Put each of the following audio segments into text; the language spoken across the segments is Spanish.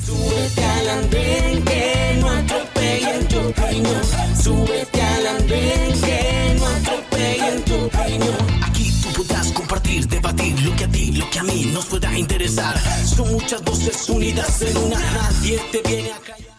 Súbete al andén que no atropellen tu opinión. Súbete al andén que no atropellen tu opinión. Aquí tú podrás compartir, debatir lo que a ti, lo que a mí nos pueda interesar. Son muchas voces unidas en una, nadie te viene a callar.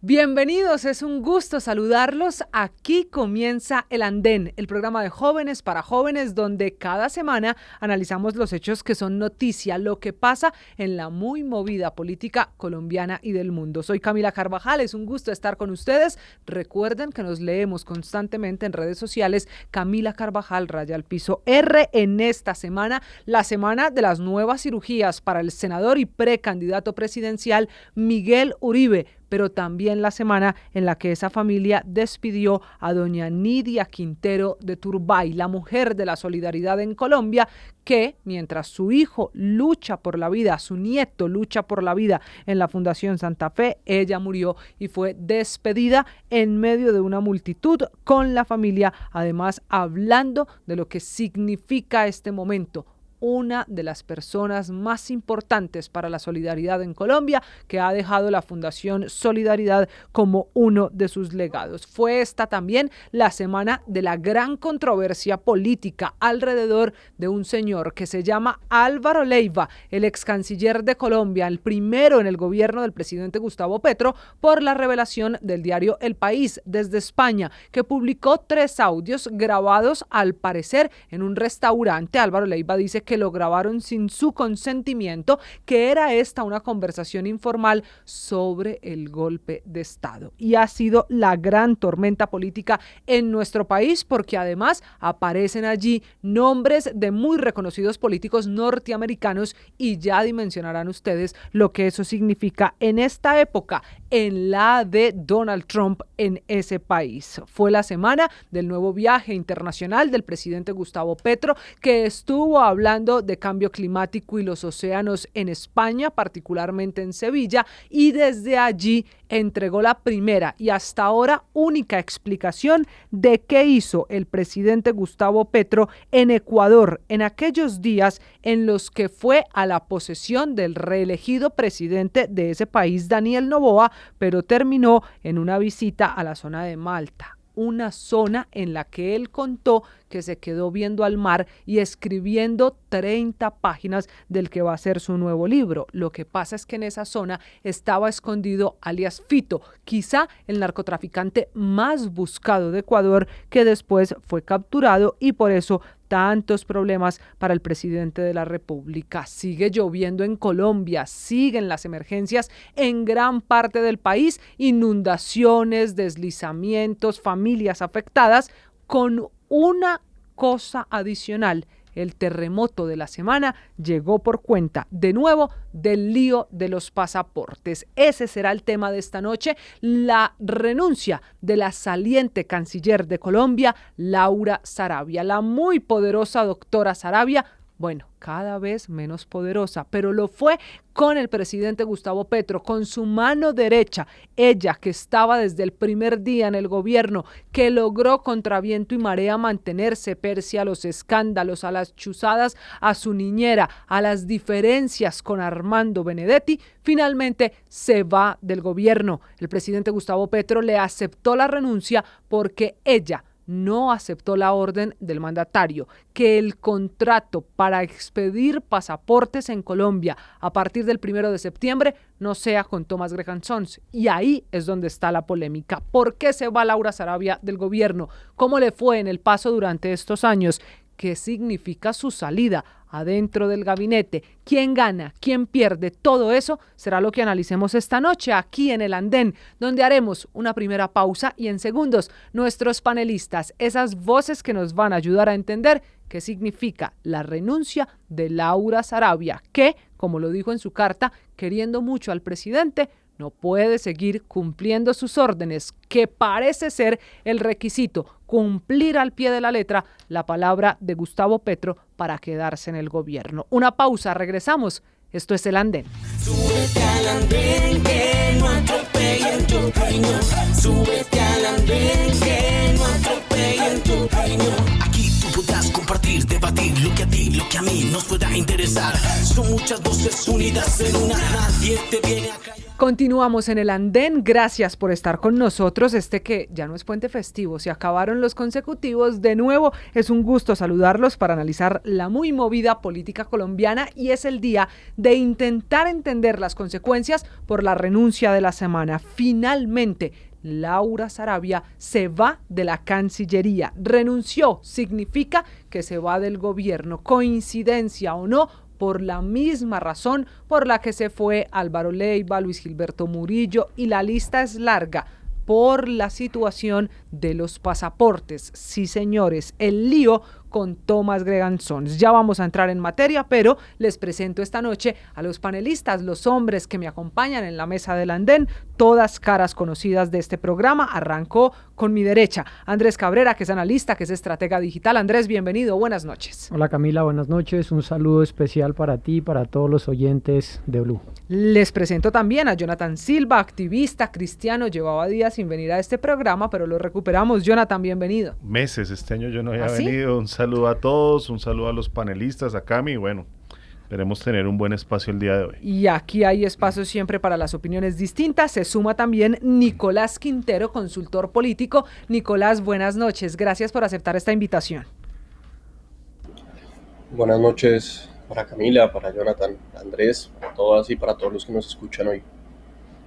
Bienvenidos, es un gusto saludarlos. Aquí comienza El Andén, el programa de jóvenes para jóvenes, donde cada semana analizamos los hechos que son noticia, lo que pasa en la muy movida política colombiana y del mundo. Soy Camila Carvajal, es un gusto estar con ustedes. Recuerden que nos leemos constantemente en redes sociales, Camila Carvajal _R. En esta semana, la semana de las nuevas cirugías para el senador y precandidato presidencial Miguel Uribe, pero también la semana en la que esa familia despidió a doña Nidia Quintero de Turbay, la mujer de la solidaridad en Colombia, que mientras su hijo lucha por la vida, su nieto lucha por la vida en la Fundación Santa Fe, ella murió y fue despedida en medio de una multitud con la familia, además hablando de lo que significa este momento. Una de las personas más importantes para la solidaridad en Colombia, que ha dejado la Fundación Solidaridad como uno de sus legados. Fue esta también la semana de la gran controversia política alrededor de un señor que se llama Álvaro Leiva, el ex canciller de Colombia, el primero en el gobierno del presidente Gustavo Petro, por la revelación del diario El País desde España, que publicó 3 audios grabados al parecer en un restaurante. Álvaro Leiva dice que lo grabaron sin su consentimiento, que era esta una conversación informal sobre el golpe de Estado. Y ha sido la gran tormenta política en nuestro país, porque además aparecen allí nombres de muy reconocidos políticos norteamericanos y ya dimensionarán ustedes lo que eso significa en esta época, en la de Donald Trump en ese país. Fue la semana del nuevo viaje internacional del presidente Gustavo Petro, que estuvo hablando de cambio climático y los océanos en España, particularmente en Sevilla, y desde allí entregó la primera y hasta ahora única explicación de qué hizo el presidente Gustavo Petro en Ecuador en aquellos días en los que fue a la posesión del reelegido presidente de ese país, Daniel Noboa, pero terminó en una visita a la zona de Malta. Una zona en la que él contó que se quedó viendo al mar y escribiendo 30 páginas del que va a ser su nuevo libro. Lo que pasa es que en esa zona estaba escondido alias Fito, quizá el narcotraficante más buscado de Ecuador, que después fue capturado y por eso tantos problemas para el presidente de la República. Sigue lloviendo en Colombia, siguen las emergencias en gran parte del país, inundaciones, deslizamientos, familias afectadas, con una cosa adicional. El terremoto de la semana llegó por cuenta, de nuevo, del lío de los pasaportes. Ese será el tema de esta noche, la renuncia de la saliente canciller de Colombia, Laura Sarabia. La muy poderosa doctora Sarabia, bueno, cada vez menos poderosa, pero lo fue con el presidente Gustavo Petro, con su mano derecha, ella que estaba desde el primer día en el gobierno, que logró contra viento y marea mantenerse pese a los escándalos, a las chuzadas a su niñera, a las diferencias con Armando Benedetti, finalmente se va del gobierno. El presidente Gustavo Petro le aceptó la renuncia porque ella no aceptó la orden del mandatario, que el contrato para expedir pasaportes en Colombia a partir del 1 de septiembre no sea con Thomas Graham Sons. Y ahí es donde está la polémica. ¿Por qué se va Laura Sarabia del gobierno? ¿Cómo le fue en el paso durante estos años? ¿Qué significa su salida adentro del gabinete? ¿Quién gana? ¿Quién pierde? Todo eso será lo que analicemos esta noche aquí en El Andén, donde haremos una primera pausa y en segundos nuestros panelistas, esas voces que nos van a ayudar a entender qué significa la renuncia de Laura Sarabia, que, como lo dijo en su carta, queriendo mucho al presidente, no puede seguir cumpliendo sus órdenes, que parece ser el requisito, cumplir al pie de la letra la palabra de Gustavo Petro para quedarse en el gobierno. Una pausa, regresamos. Esto es El Andén. Súbete al andén que no atropellen tu opinión. Súbete al andén que no atropellen tu opinión. Aquí tú podrás compartir, debatir lo que a ti, lo que a mí nos pueda interesar. Son muchas voces unidas en una, nadie te viene a callar. Continuamos en el andén, gracias por estar con nosotros, que ya no es puente festivo, se acabaron los consecutivos, de nuevo es un gusto saludarlos para analizar la muy movida política colombiana y es el día de intentar entender las consecuencias por la renuncia de la semana. Finalmente, Laura Sarabia se va de la Cancillería, renunció, significa que se va del gobierno, coincidencia o no, por la misma razón por la que se fue Álvaro Leiva, Luis Gilberto Murillo y la lista es larga, por la situación de los pasaportes. Sí, señores, el lío con Thomas Gregan Sons. Ya vamos a entrar en materia, pero les presento esta noche a los panelistas, los hombres que me acompañan en la mesa del andén, todas caras conocidas de este programa. Arrancó con mi derecha Andrés Cabrera, que es analista, que es estratega digital. Andrés, bienvenido, buenas noches. Hola Camila, buenas noches, un saludo especial para ti y para todos los oyentes de Blue. Les presento también a Jonathan Silva, activista cristiano, llevaba días sin venir a este programa, pero lo recuperamos. Jonathan, bienvenido. Meses, este año yo no había ¿Sí? venido. Un saludo a todos, un saludo a los panelistas, a Cami, bueno, esperemos tener un buen espacio el día de hoy. Y aquí hay espacio siempre para las opiniones distintas. Se suma también Nicolás Quintero, consultor político. Nicolás, buenas noches, gracias por aceptar esta invitación. Buenas noches para Camila, para Jonathan, Andrés, para todas y para todos los que nos escuchan hoy.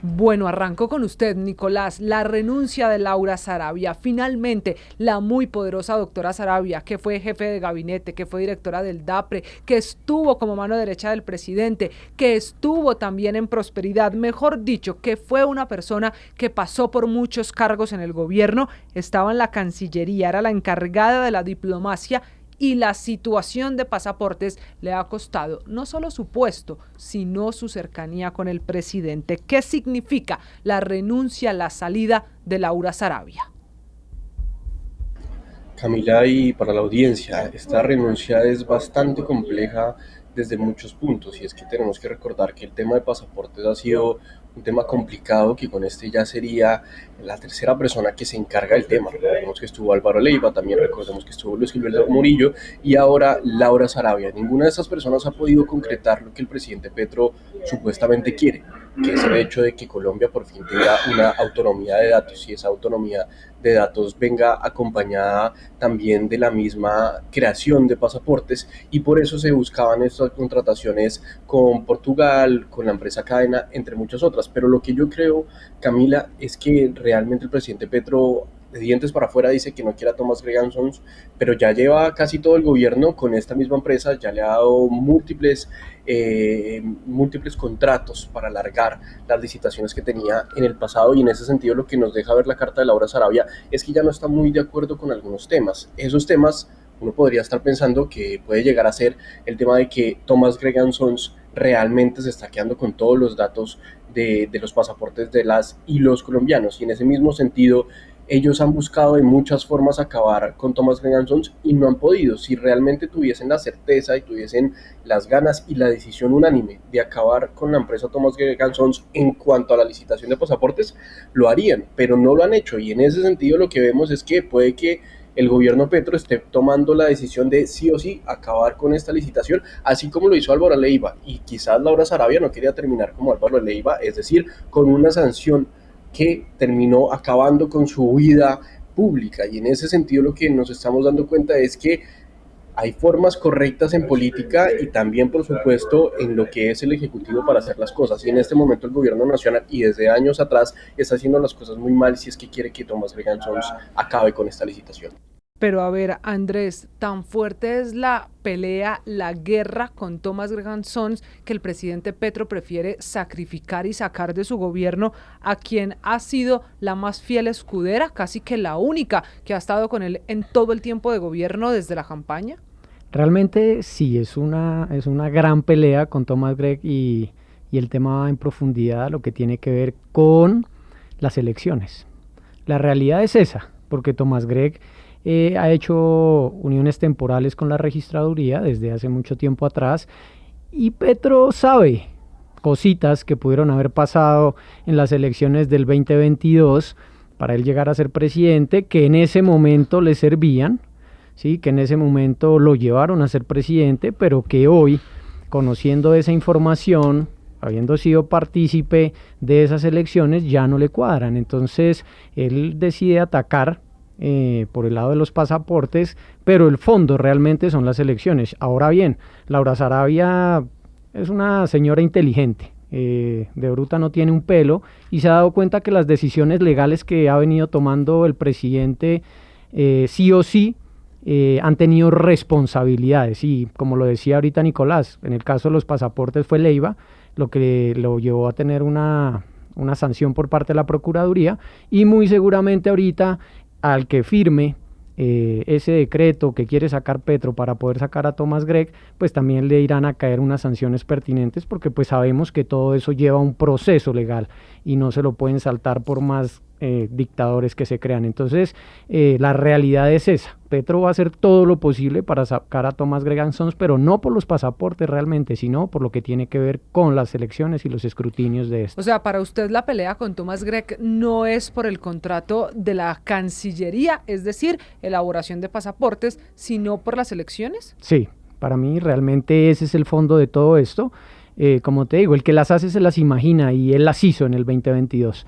Bueno, arranco con usted, Nicolás. La renuncia de Laura Sarabia. Finalmente, la muy poderosa doctora Sarabia, que fue jefe de gabinete, que fue directora del DAPRE, que estuvo como mano derecha del presidente, que estuvo también en Prosperidad, mejor dicho, que fue una persona que pasó por muchos cargos en el gobierno, estaba en la Cancillería, era la encargada de la diplomacia y la situación de pasaportes le ha costado no solo su puesto, sino su cercanía con el presidente. ¿Qué significa la renuncia, la salida de Laura Sarabia? Camila, y para la audiencia, esta renuncia es bastante compleja desde muchos puntos, y es que tenemos que recordar que el tema de pasaportes ha sido un tema complicado, que con este ya sería la tercera persona que se encarga del tema. Recordemos que estuvo Álvaro Leiva, también recordemos que estuvo Luis Gilberto Murillo y ahora Laura Sarabia. Ninguna de estas personas ha podido concretar lo que el presidente Petro supuestamente quiere, que es el hecho de que Colombia por fin tenga una autonomía de datos, y esa autonomía de datos venga acompañada también de la misma creación de pasaportes, y por eso se buscaban estas contrataciones con Portugal, con la empresa Cadena, entre muchas otras. Pero lo que yo creo, Camila, es que realmente el presidente Petro, de dientes para afuera, dice que no quiere a Thomas Gregan Sons, pero ya lleva casi todo el gobierno con esta misma empresa, ya le ha dado múltiples contratos para alargar las licitaciones que tenía en el pasado, y en ese sentido lo que nos deja ver la carta de Laura Sarabia es que ya no está muy de acuerdo con algunos temas. Esos temas uno podría estar pensando que puede llegar a ser el tema de que Thomas Gregan Sons realmente se está quedando con todos los datos de los pasaportes de las y los colombianos, y en ese mismo sentido ellos han buscado de muchas formas acabar con Thomas Gregan Sons y no han podido. Si realmente tuviesen la certeza y tuviesen las ganas y la decisión unánime de acabar con la empresa Thomas Gregan Sons en cuanto a la licitación de pasaportes, lo harían, pero no lo han hecho, y en ese sentido lo que vemos es que puede que el gobierno Petro esté tomando la decisión de sí o sí acabar con esta licitación, así como lo hizo Álvaro Leiva, y quizás Laura Sarabia no quería terminar como Álvaro Leiva, es decir, con una sanción que terminó acabando con su vida pública. Y en ese sentido lo que nos estamos dando cuenta es que hay formas correctas en política y también, por supuesto, en lo que es el Ejecutivo para hacer las cosas. Y en este momento el gobierno nacional, y desde años atrás, está haciendo las cosas muy mal si es que quiere que Thomas Gregan Sons acabe con esta licitación. Pero a ver, Andrés, tan fuerte es la pelea, la guerra con Thomas Gregan Sons, que el presidente Petro prefiere sacrificar y sacar de su gobierno a quien ha sido la más fiel escudera, casi que la única que ha estado con él en todo el tiempo de gobierno desde la campaña. Realmente sí, es una gran pelea con Thomas Gregg y el tema va en profundidad lo que tiene que ver con las elecciones. La realidad es esa, porque Thomas Gregg ha hecho uniones temporales con la registraduría desde hace mucho tiempo atrás, y Petro sabe cositas que pudieron haber pasado en las elecciones del 2022 para él llegar a ser presidente, que en ese momento le servían, ¿sí? Que en ese momento lo llevaron a ser presidente, pero que hoy, conociendo esa información, habiendo sido partícipe de esas elecciones, ya no le cuadran. Entonces él decide atacar por el lado de los pasaportes, pero el fondo realmente son las elecciones. Ahora bien, Laura Sarabia es una señora inteligente, de bruta no tiene un pelo, y se ha dado cuenta que las decisiones legales que ha venido tomando el presidente sí o sí han tenido responsabilidades, y como lo decía ahorita Nicolás, en el caso de los pasaportes fue Leiva lo que lo llevó a tener una sanción por parte de la Procuraduría, y muy seguramente ahorita al que firme ese decreto que quiere sacar Petro para poder sacar a Thomas Gregg, pues también le irán a caer unas sanciones pertinentes, porque pues sabemos que todo eso lleva un proceso legal y no se lo pueden saltar por más dictadores que se crean. Entonces la realidad es esa: Petro va a hacer todo lo posible para sacar a Thomas Gregg and Sons, pero no por los pasaportes realmente, sino por lo que tiene que ver con las elecciones y los escrutinios de esto. O sea, para usted la pelea con Thomas Gregg no es por el contrato de la Cancillería, es decir, elaboración de pasaportes, sino por las elecciones. Sí, para mí realmente ese es el fondo de todo esto. Como te digo, el que las hace se las imagina, y él las hizo en el 2022.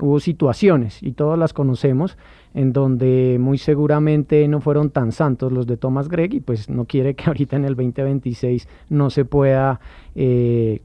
Hubo situaciones, y todas las conocemos, en donde muy seguramente no fueron tan santos los de Thomas Gregg, y pues no quiere que ahorita en el 2026 no se pueda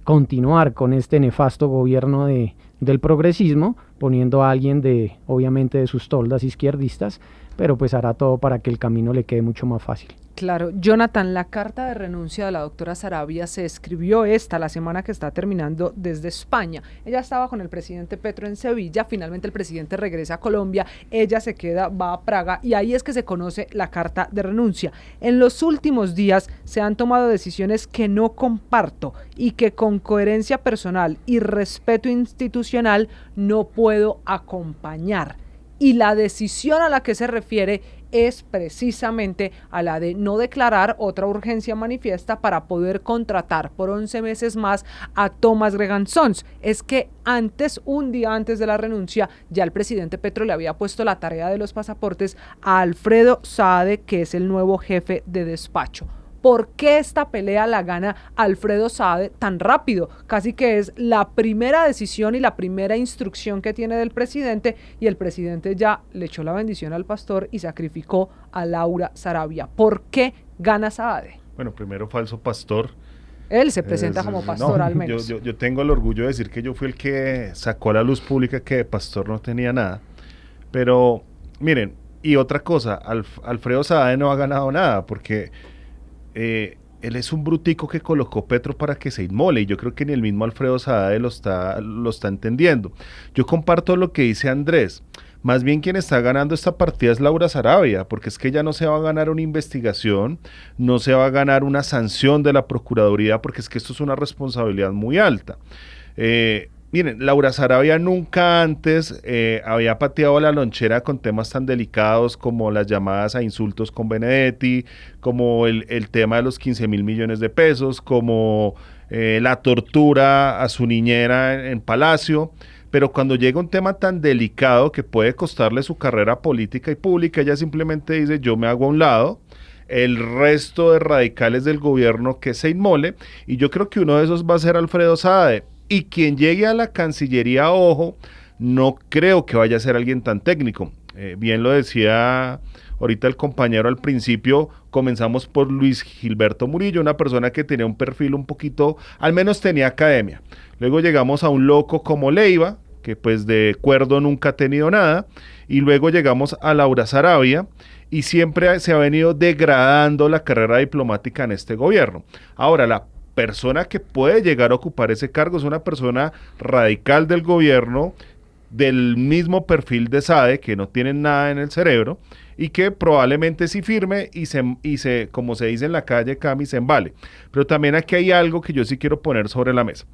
continuar con este nefasto gobierno del progresismo, poniendo a alguien obviamente de sus toldas izquierdistas, pero pues hará todo para que el camino le quede mucho más fácil. Claro, Jonathan, la carta de renuncia de la doctora Sarabia se escribió la semana que está terminando desde España. Ella estaba con el presidente Petro en Sevilla, finalmente el presidente regresa a Colombia, ella se queda, va a Praga, y ahí es que se conoce la carta de renuncia. En los últimos días se han tomado decisiones que no comparto y que con coherencia personal y respeto institucional no puedo acompañar. Y la decisión a la que se refiere es precisamente a la de no declarar otra urgencia manifiesta para poder contratar por 11 meses más a Thomas Gregg and Sons. Es que un día antes de la renuncia, ya el presidente Petro le había puesto la tarea de los pasaportes a Alfredo Saade, que es el nuevo jefe de despacho. ¿Por qué esta pelea la gana Alfredo Saade tan rápido? Casi que es la primera decisión y la primera instrucción que tiene del presidente, y el presidente ya le echó la bendición al pastor y sacrificó a Laura Sarabia. ¿Por qué gana Saade? Bueno, primero, falso pastor. Él se presenta como pastor, al menos. Yo tengo el orgullo de decir que yo fui el que sacó a la luz pública que de pastor no tenía nada. Pero, miren, y otra cosa, Alfredo Saade no ha ganado nada, porque él es un brutico que colocó Petro para que se inmole, y yo creo que ni el mismo Alfredo Saade lo está entendiendo. Yo comparto lo que dice Andrés. Más bien quien está ganando esta partida es Laura Sarabia, porque es que ella no se va a ganar una investigación, no se va a ganar una sanción de la Procuraduría, porque es que esto es una responsabilidad muy alta. Miren, Laura Sarabia nunca antes había pateado la lonchera con temas tan delicados como las llamadas a insultos con Benedetti, como el tema de los 15.000 millones de pesos, como la tortura a su niñera en Palacio. Pero cuando llega un tema tan delicado que puede costarle su carrera política y pública, ella simplemente dice: yo me hago a un lado, el resto de radicales del gobierno que se inmole, y yo creo que uno de esos va a ser Alfredo Saade. Y quien llegue a la Cancillería, ojo, no creo que vaya a ser alguien tan técnico. Bien lo decía ahorita el compañero al principio, comenzamos por Luis Gilberto Murillo, una persona que tenía un perfil un poquito, al menos tenía academia. Luego llegamos a un loco como Leiva, que pues de cuerdo nunca ha tenido nada, y luego llegamos a Laura Sarabia, y siempre se ha venido degradando la carrera diplomática en este gobierno. Ahora, la persona que puede llegar a ocupar ese cargo es una persona radical del gobierno, del mismo perfil de Saade, que no tienen nada en el cerebro, y que probablemente sí firme y se, como se dice en la calle, Cami, se embale. Pero también aquí hay algo que yo sí quiero poner sobre la mesa.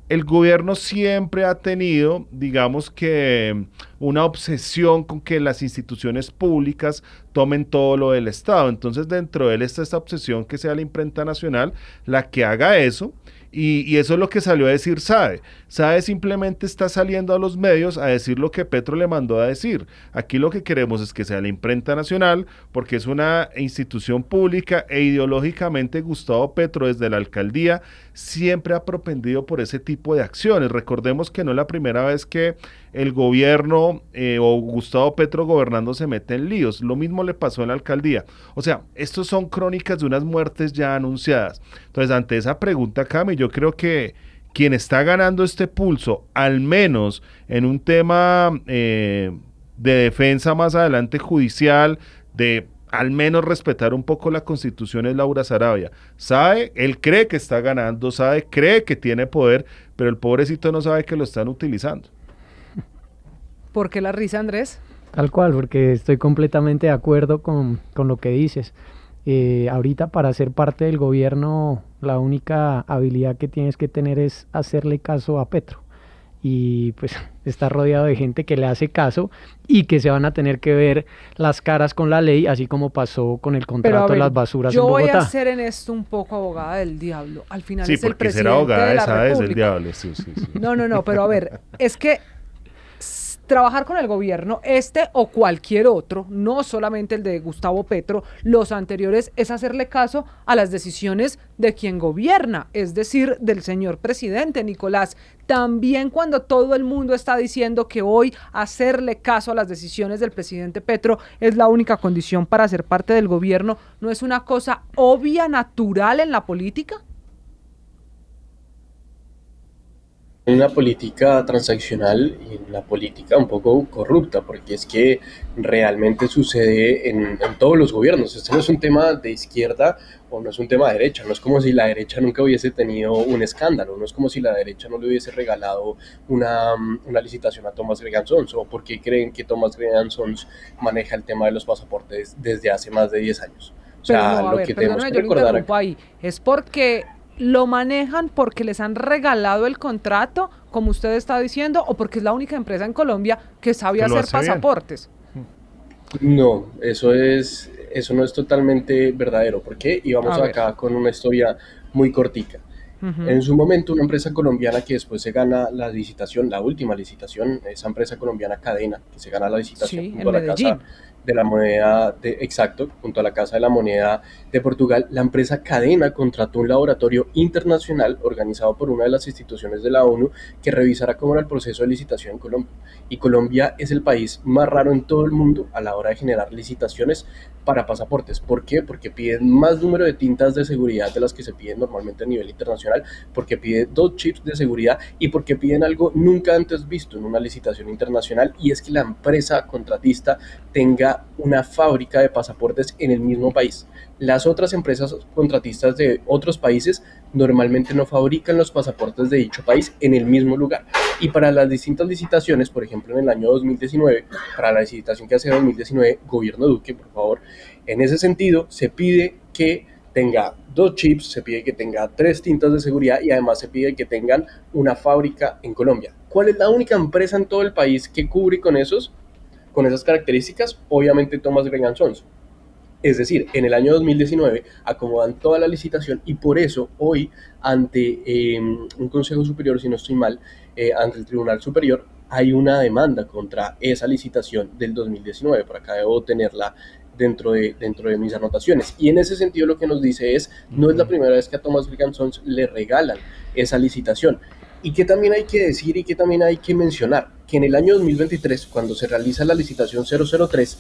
El gobierno siempre ha tenido, digamos que, una obsesión con que las instituciones públicas tomen todo lo del Estado. Entonces, dentro de él está esta obsesión que sea la imprenta nacional la que haga eso, Y eso es lo que salió a decir SAE. SAE simplemente está saliendo a los medios a decir lo que Petro le mandó a decir. Aquí lo que queremos es que sea la imprenta nacional, porque es una institución pública e ideológicamente Gustavo Petro desde la alcaldía siempre ha propendido por ese tipo de acciones. Recordemos que no es la primera vez que el gobierno o Gustavo Petro gobernando se mete en líos. Lo mismo le pasó en la alcaldía. O sea, estos son crónicas de unas muertes ya anunciadas. Entonces, ante esa pregunta, Cami, yo creo que quien está ganando este pulso, al menos en un tema de defensa más adelante judicial, de al menos respetar un poco la Constitución, es Laura Sarabia. Sabe, él cree que está ganando, sabe, cree que tiene poder, pero el pobrecito no sabe que lo están utilizando. ¿Por qué la risa, Andrés? Tal cual, porque estoy completamente de acuerdo con lo que dices. Ahorita para ser parte del gobierno, la única habilidad que tienes que tener es hacerle caso a Petro. Y pues está rodeado de gente que le hace caso y que se van a tener que ver las caras con la ley, así como pasó con el contrato de las basuras en Bogotá. Yo voy a ser en esto un poco abogada del diablo. Al final Sí, es el porque presidente ser abogada de la esa es el República. diablo. Sí. No, pero a ver, es que trabajar con el gobierno, este o cualquier otro, no solamente el de Gustavo Petro, los anteriores, es hacerle caso a las decisiones de quien gobierna, es decir, del señor presidente Nicolás. También cuando todo el mundo está diciendo que hoy hacerle caso a las decisiones del presidente Petro es la única condición para ser parte del gobierno, ¿no es una cosa obvia, natural en la política? Una política transaccional y una política un poco corrupta, porque es que realmente sucede en todos los gobiernos. Este no es un tema de izquierda o no es un tema de derecha, no es como si la derecha nunca hubiese tenido un escándalo, no es como si la derecha no le hubiese regalado una licitación a Thomas Gregan Sons, o por qué creen que Thomas Gregan Sons maneja el tema de los pasaportes desde hace más de 10 años. O sea, Pero no, lo que tenemos que recordar ahí es porque lo manejan porque les han regalado el contrato, como usted está diciendo, o porque es la única empresa en Colombia que sabe Que lo hacer hace bien. pasaportes. No, eso no es totalmente verdadero. ¿Por qué? Y vamos A ver. acá con una historia muy cortica. En su momento, una empresa colombiana que después se gana la licitación, la última licitación, esa empresa colombiana Cadena, que se gana la licitación Sí, junto en a la Medellín. Casa de la Moneda, exacto, junto a la Casa de la Moneda de Portugal, la empresa Cadena contrató un laboratorio internacional organizado por una de las instituciones de la ONU que revisara cómo era el proceso de licitación en Colombia. Y Colombia es el país más raro en todo el mundo a la hora de generar licitaciones para pasaportes. ¿Por qué? Porque piden más número de tintas de seguridad de las que se piden normalmente a nivel internacional, porque piden 2 chips de seguridad y porque piden algo nunca antes visto en una licitación internacional, y es que la empresa contratista tenga una fábrica de pasaportes en el mismo país. Las otras empresas contratistas de otros países normalmente no fabrican los pasaportes de dicho país en el mismo lugar. Y para las distintas licitaciones, por ejemplo en el año 2019, para la licitación que hace 2019, gobierno Duque, por favor, en ese sentido se pide que tenga 2 chips, se pide que tenga 3 tintas de seguridad y además se pide que tengan una fábrica en Colombia. ¿Cuál es la única empresa en todo el país que cubre con esas características? Obviamente Thomas Gregan Sons. Es decir, en el año 2019 acomodan toda la licitación y por eso hoy ante un Consejo Superior, si no estoy mal, ante el Tribunal Superior, hay una demanda contra esa licitación del 2019. Por acá debo tenerla dentro de mis anotaciones. Y en ese sentido lo que nos dice es, no es la primera vez que a Thomas Gregan Sons le regalan esa licitación. Y que también hay que decir y que también hay que mencionar que en el año 2023, cuando se realiza la licitación 003,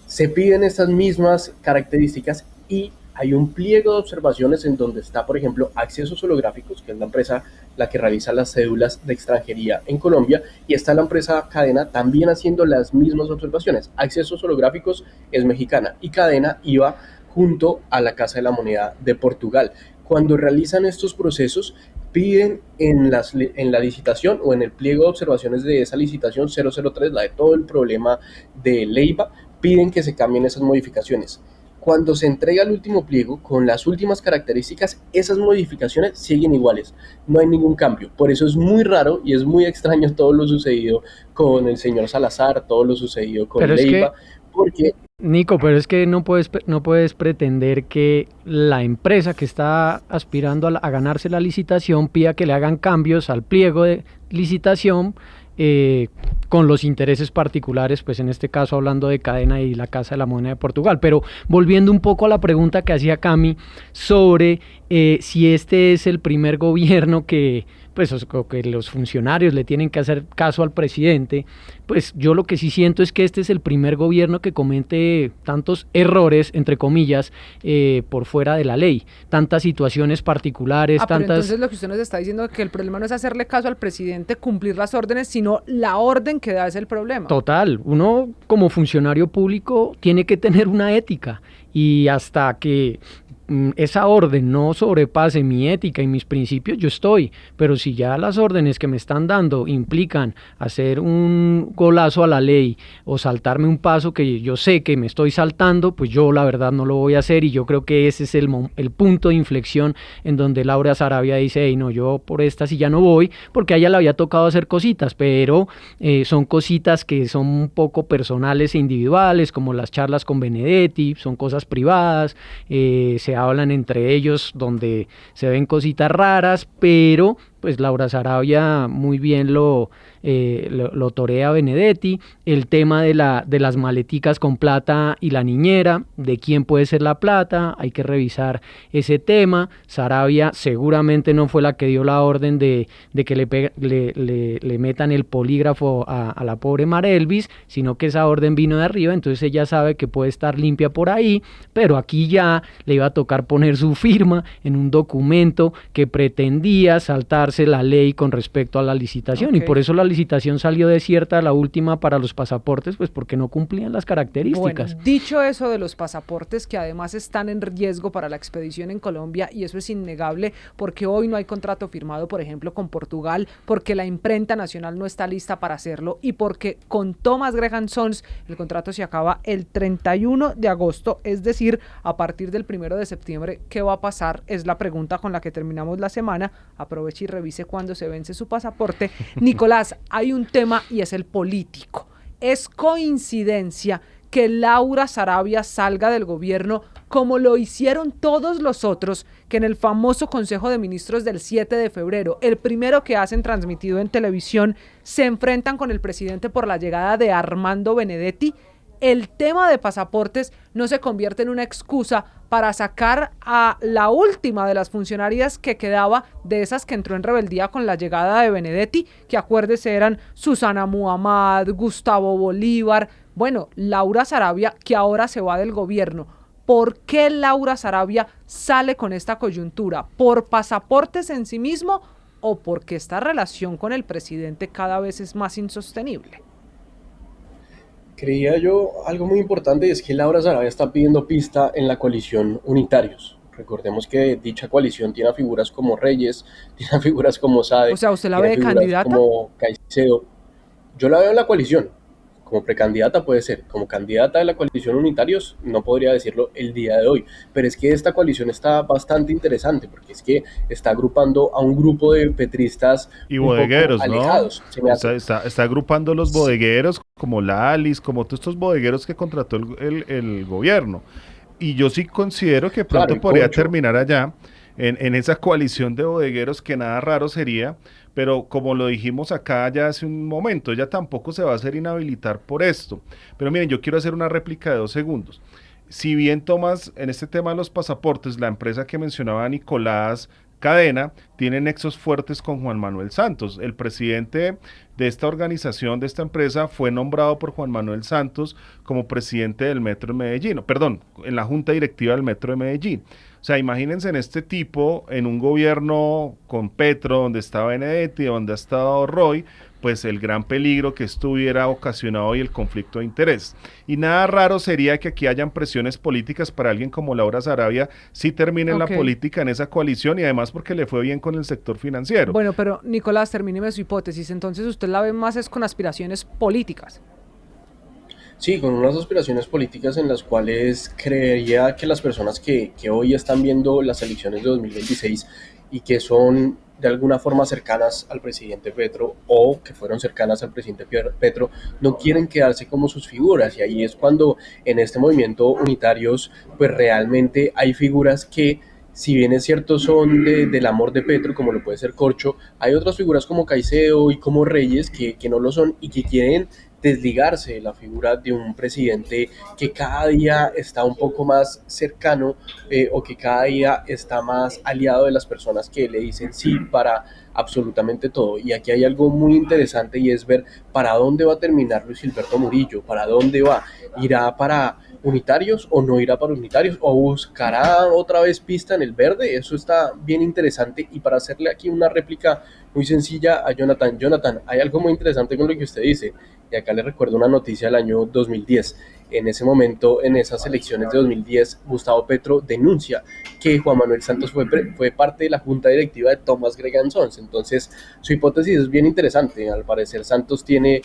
se piden estas mismas características y hay un pliego de observaciones en donde está, por ejemplo, Accesos Holográficos, que es la empresa la que realiza las cédulas de extranjería en Colombia, y está la empresa Cadena también haciendo las mismas observaciones. Accesos Holográficos es mexicana y Cadena iba junto a la Casa de la Moneda de Portugal. Cuando realizan estos procesos, piden en la licitación o en el pliego de observaciones de esa licitación 003, la de todo el problema de Leiva, piden que se cambien esas modificaciones. Cuando se entrega el último pliego con las últimas características, esas modificaciones siguen iguales, no hay ningún cambio. Por eso es muy raro y es muy extraño todo lo sucedido con el señor Salazar, todo lo sucedido con Pero Leiva, porque Nico, pero es que no puedes pretender que la empresa que está aspirando a ganarse la licitación pida que le hagan cambios al pliego de licitación con los intereses particulares, pues en este caso hablando de Cadena y la Casa de la Moneda de Portugal. Pero volviendo un poco a la pregunta que hacía Cami sobre si este es el primer gobierno que los funcionarios le tienen que hacer caso al presidente, pues yo lo que sí siento es que este es el primer gobierno que comete tantos errores, entre comillas, por fuera de la ley, tantas situaciones particulares, pero tantas... entonces lo que usted nos está diciendo es que el problema no es hacerle caso al presidente, cumplir las órdenes, sino la orden que da es el problema. Total, uno como funcionario público tiene que tener una ética y hasta que esa orden no sobrepase mi ética y mis principios, yo estoy, pero si ya las órdenes que me están dando implican hacer un golazo a la ley o saltarme un paso que yo sé que me estoy saltando, pues yo la verdad no lo voy a hacer y yo creo que ese es el punto de inflexión en donde Laura Sarabia dice, hey, no, yo por esta sí ya no voy, porque a ella le había tocado hacer cositas, pero son cositas que son un poco personales e individuales, como las charlas con Benedetti, son cosas privadas, se hablan entre ellos donde se ven cositas raras, pero pues Laura Sarabia muy bien lo torea Benedetti, el tema de las maleticas con plata y la niñera, de quién puede ser la plata, hay que revisar ese tema. Sarabia seguramente no fue la que dio la orden de que le metan el polígrafo a la pobre Marelvis, sino que esa orden vino de arriba, entonces ella sabe que puede estar limpia por ahí, pero aquí ya le iba a tocar poner su firma en un documento que pretendía saltarse la ley con respecto a la licitación, y por eso la licitación salió desierta, la última para los pasaportes, pues porque no cumplían las características. Bueno, dicho eso de los pasaportes, que además están en riesgo para la expedición en Colombia, y eso es innegable porque hoy no hay contrato firmado, por ejemplo, con Portugal, porque la imprenta nacional no está lista para hacerlo y porque con Thomas Graham Sons el contrato se acaba el 31 de agosto, es decir, a partir del 1 de septiembre. ¿Qué va a pasar? Es la pregunta con la que terminamos la semana. Aproveche y revise cuándo se vence su pasaporte. Nicolás, hay un tema y es el político. ¿Es coincidencia que Laura Sarabia salga del gobierno como lo hicieron todos los otros que en el famoso Consejo de Ministros del 7 de febrero, el primero que hacen transmitido en televisión, se enfrentan con el presidente por la llegada de Armando Benedetti? El tema de pasaportes no se convierte en una excusa para sacar a la última de las funcionarias que quedaba, de esas que entró en rebeldía con la llegada de Benedetti, que acuérdese eran Susana Muhammad, Gustavo Bolívar, bueno, Laura Sarabia, que ahora se va del gobierno. ¿Por qué Laura Sarabia sale con esta coyuntura? ¿Por pasaportes en sí mismo o porque esta relación con el presidente cada vez es más insostenible? creía yo algo muy importante, es que Laura Sarabia está pidiendo pista en la coalición Unitarios. Recordemos que dicha coalición tiene a figuras como Reyes, tiene a figuras como Sade, O sea, ¿usted la tiene ve a de figuras candidata? como Caicedo. Yo la veo en la coalición, como precandidata puede ser, como candidata de la coalición Unitarios no podría decirlo el día de hoy, pero es que esta coalición está bastante interesante, porque es que está agrupando a un grupo de petristas Y un poco bodegueros, ¿no? alejados. Se me hace. Está agrupando los bodegueros como la Alice, como todos estos bodegueros que contrató el gobierno. Y yo sí considero que pronto Claro, y podría Concho. terminar allá, en esa coalición de bodegueros, que nada raro sería, pero como lo dijimos acá ya hace un momento, ella tampoco se va a hacer inhabilitar por esto. Pero miren, yo quiero hacer una réplica de 2 segundos. Si bien Tomás, en este tema de los pasaportes, la empresa que mencionaba Nicolás Cadena, tiene nexos fuertes con Juan Manuel Santos. El presidente de esta organización, de esta empresa, fue nombrado por Juan Manuel Santos como presidente del Metro de Medellín, perdón, en la junta directiva del Metro de Medellín. O sea, imagínense en este tipo, en un gobierno con Petro, donde está Benedetti, donde ha estado Roy, pues el gran peligro que esto hubiera ocasionado y el conflicto de interés. Y nada raro sería que aquí hayan presiones políticas para alguien como Laura Sarabia si termine en la política, en esa coalición, y además porque le fue bien con el sector financiero. Bueno, pero Nicolás, termíneme su hipótesis. Entonces usted la ve más es con aspiraciones políticas. Sí, con unas aspiraciones políticas en las cuales creería que las personas que hoy están viendo las elecciones de 2026 y que son de alguna forma cercanas al presidente Petro o que fueron cercanas al presidente Petro no quieren quedarse como sus figuras, y ahí es cuando en este movimiento unitarios pues realmente hay figuras que, si bien es cierto son del amor de Petro, como lo puede ser Corcho, hay otras figuras como Caicedo y como Reyes que no lo son y que quieren desligarse de la figura de un presidente que cada día está un poco más cercano o que cada día está más aliado de las personas que le dicen sí para absolutamente todo. Y aquí hay algo muy interesante, y es ver para dónde va a terminar Luis Gilberto Murillo, para dónde va, irá para unitarios o no irá para unitarios, o buscará otra vez pista en el verde. Eso está bien interesante. Y para hacerle aquí una réplica muy sencilla a Jonathan, hay algo muy interesante con lo que usted dice, y acá le recuerdo una noticia del año 2010. En ese momento, en esas elecciones de 2010, Gustavo Petro denuncia que Juan Manuel Santos fue parte de la junta directiva de Thomas Greg & Sons. Entonces, su hipótesis es bien interesante. Al parecer, Santos tiene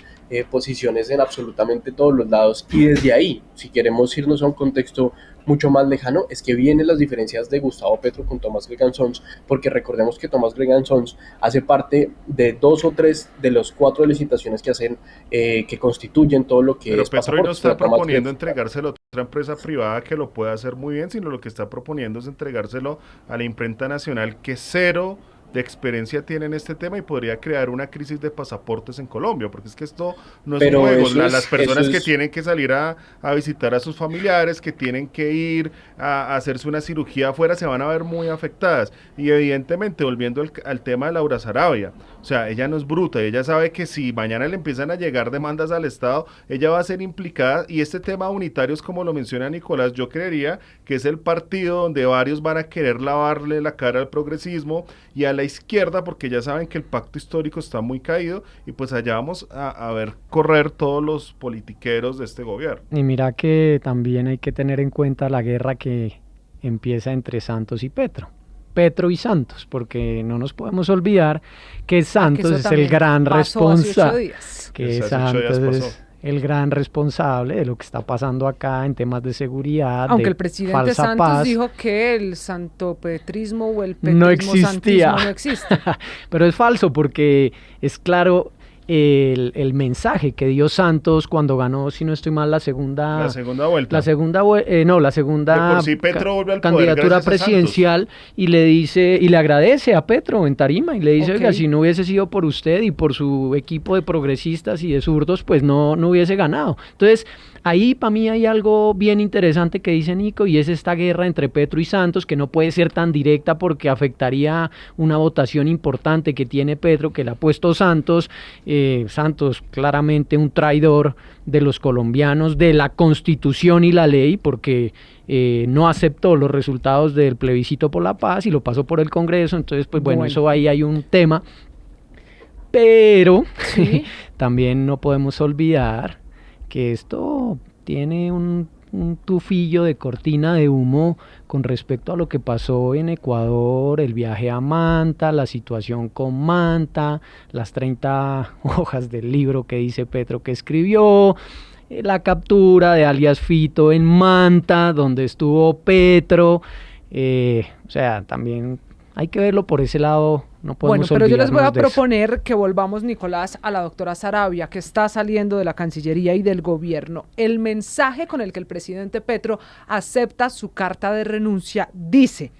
posiciones en absolutamente todos los lados, y desde ahí, si queremos irnos a un contexto mucho más lejano, es que vienen las diferencias de Gustavo Petro con Thomas Greg & Sons, porque recordemos que Thomas Greg & Sons hace parte de 2 o 3 de los 4 licitaciones que hacen, que constituyen todo lo que Pero es Petro no está Thomas proponiendo Greg entregárselo a otra empresa privada que lo pueda hacer muy bien, sino lo que está proponiendo es entregárselo a la imprenta nacional, que cero de experiencia tiene en este tema y podría crear una crisis de pasaportes en Colombia, porque es que esto no es Pero un juego. eso Las personas eso que es- tienen que salir a visitar a sus familiares, que tienen que ir a hacerse una cirugía afuera, se van a ver muy afectadas. Y evidentemente, volviendo al tema de Laura Sarabia, o sea, ella no es bruta, ella sabe que si mañana le empiezan a llegar demandas al Estado, ella va a ser implicada. Y este tema unitario es, como lo menciona Nicolás, yo creería que es el partido donde varios van a querer lavarle la cara al progresismo y a la izquierda, porque ya saben que el pacto histórico está muy caído, y pues allá vamos a ver correr todos los politiqueros de este gobierno. Y mira que también hay que tener en cuenta la guerra que empieza entre Santos y Petro. Petro y Santos, porque no nos podemos olvidar que Santos eso es el también gran pasó hace 8 responsable. días. Que Hace 8 días Santos pasó. es el gran responsable de lo que está pasando acá en temas de seguridad, Aunque de el presidente falsa Santos paz. dijo que el santopetrismo o el No petrismo existía. santismo no existe. Pero es falso, porque es claro el mensaje que dio Santos cuando ganó, si no estoy mal, La segunda vuelta. la segunda De por sí Petro vuelve al poder candidatura gracias a Santos. presidencial, y le dice, y le agradece a Petro en tarima, y le dice: Ok. oiga, si no hubiese sido por usted y por su equipo de progresistas y de zurdos, pues no hubiese ganado. Entonces, ahí para mí hay algo bien interesante que dice Nico, y es esta guerra entre Petro y Santos, que no puede ser tan directa porque afectaría una votación importante que tiene Petro, que le ha puesto Santos. Santos claramente un traidor de los colombianos, de la Constitución y la ley, porque no aceptó los resultados del plebiscito por la paz y lo pasó por el Congreso. Entonces, pues bueno, eso ahí hay un tema. Pero Sí. también no podemos olvidar que esto tiene un tufillo de cortina de humo con respecto a lo que pasó en Ecuador, el viaje a Manta, la situación con Manta, las 30 hojas del libro que dice Petro que escribió, la captura de alias Fito en Manta, donde estuvo Petro. O sea, también hay que verlo por ese lado. No Bueno, podemos pero yo les voy a olvidarnos de eso. proponer que volvamos, Nicolás, a la doctora Sarabia, que está saliendo de la Cancillería y del gobierno. El mensaje con el que el presidente Petro acepta su carta de renuncia dice: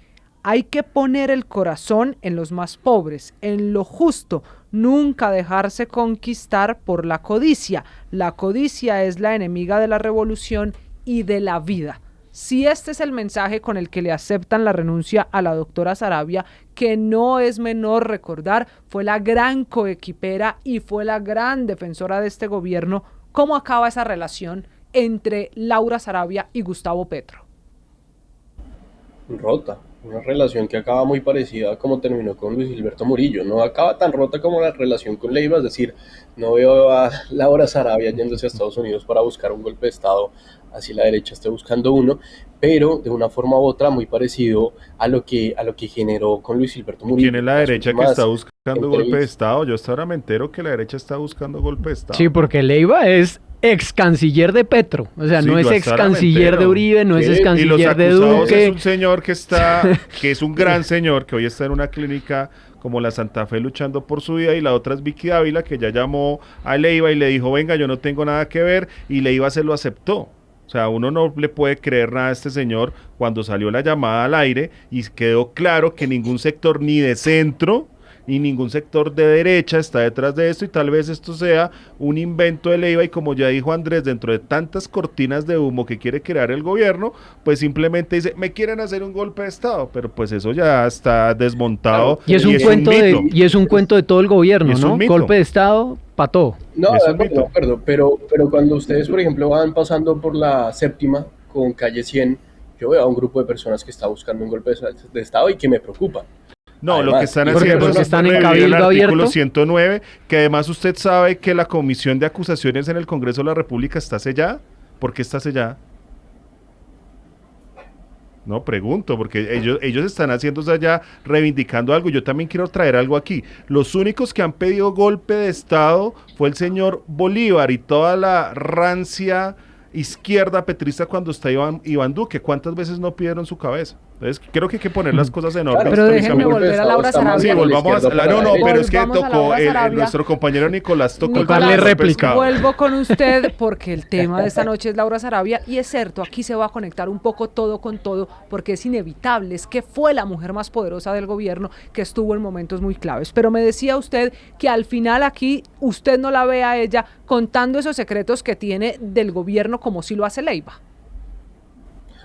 hay que poner el corazón en los más pobres, en lo justo, nunca dejarse conquistar por la codicia. La codicia es la enemiga de la revolución y de la vida. Si este es el mensaje con el que le aceptan la renuncia a la doctora Sarabia, que no es menor recordar, fue la gran coequipera y fue la gran defensora de este gobierno, ¿cómo acaba esa relación entre Laura Sarabia y Gustavo Petro? rota, una relación que acaba muy parecida a como terminó con Luis Gilberto Murillo. No acaba tan rota como la relación con Leiva, es decir, no veo a Laura Sarabia yéndose a Estados Unidos para buscar un golpe de Estado, así la derecha esté buscando uno, pero de una forma u otra muy parecido a lo que generó con Luis Gilberto Murillo. ¿Quién es la derecha que Más está buscando golpe de entrevistas. Estado? Yo hasta ahora me entero que la derecha está buscando golpe de Estado. Sí, porque Leiva es ex canciller de Petro, o sea, Sí, no es yo ex hasta ahora me canciller de entero. Uribe, no es Sí, ex Y los canciller de acusados Duque. es un señor que es un gran señor, que hoy está en una clínica como la Santa Fe luchando por su vida, y la otra es Vicky Dávila, que ya llamó a Leiva y le dijo, venga, yo no tengo nada que ver, y Leiva se lo aceptó. O sea, uno no le puede creer nada a este señor cuando salió la llamada al aire y quedó claro que ningún sector ni de centro y ningún sector de derecha está detrás de esto, y tal vez esto sea un invento de Leiva, y como ya dijo Andrés, dentro de tantas cortinas de humo que quiere crear el gobierno, pues simplemente dice, me quieren hacer un golpe de Estado, pero pues eso ya está desmontado. Claro, y es un cuento de todo el gobierno, ¿no? Golpe de Estado, pató. No, de acuerdo, pero cuando ustedes, por ejemplo, van pasando por la séptima con calle 100, yo veo a un grupo de personas que está buscando un golpe de Estado y que me preocupa. No, además, lo que están haciendo es están en revivir el cabildo artículo abierto. 109, que además usted sabe que la comisión de acusaciones en el Congreso de la República está sellada. ¿Por qué está sellada? No, pregunto, porque ellos están haciéndose allá reivindicando algo. Yo también quiero traer algo aquí. Los únicos que han pedido golpe de Estado fue el señor Bolívar y toda la rancia izquierda petrista cuando está Iván Duque. ¿Cuántas veces no pidieron su cabeza? Entonces creo que hay que poner las cosas en orden. Pero déjenme volver a Laura Sarabia. Sí, volvamos a no, pero es que Volvamos a tocó Laura Sarabia. nuestro compañero Nicolás tocó Darle el réplica. Vuelvo con usted porque el tema de esta noche es Laura Sarabia, y es cierto, aquí se va a conectar un poco todo con todo, porque es inevitable, es que fue la mujer más poderosa del gobierno, que estuvo en momentos muy claves. Pero me decía usted que al final aquí usted no la ve a ella contando esos secretos que tiene del gobierno como si lo hace Leiva.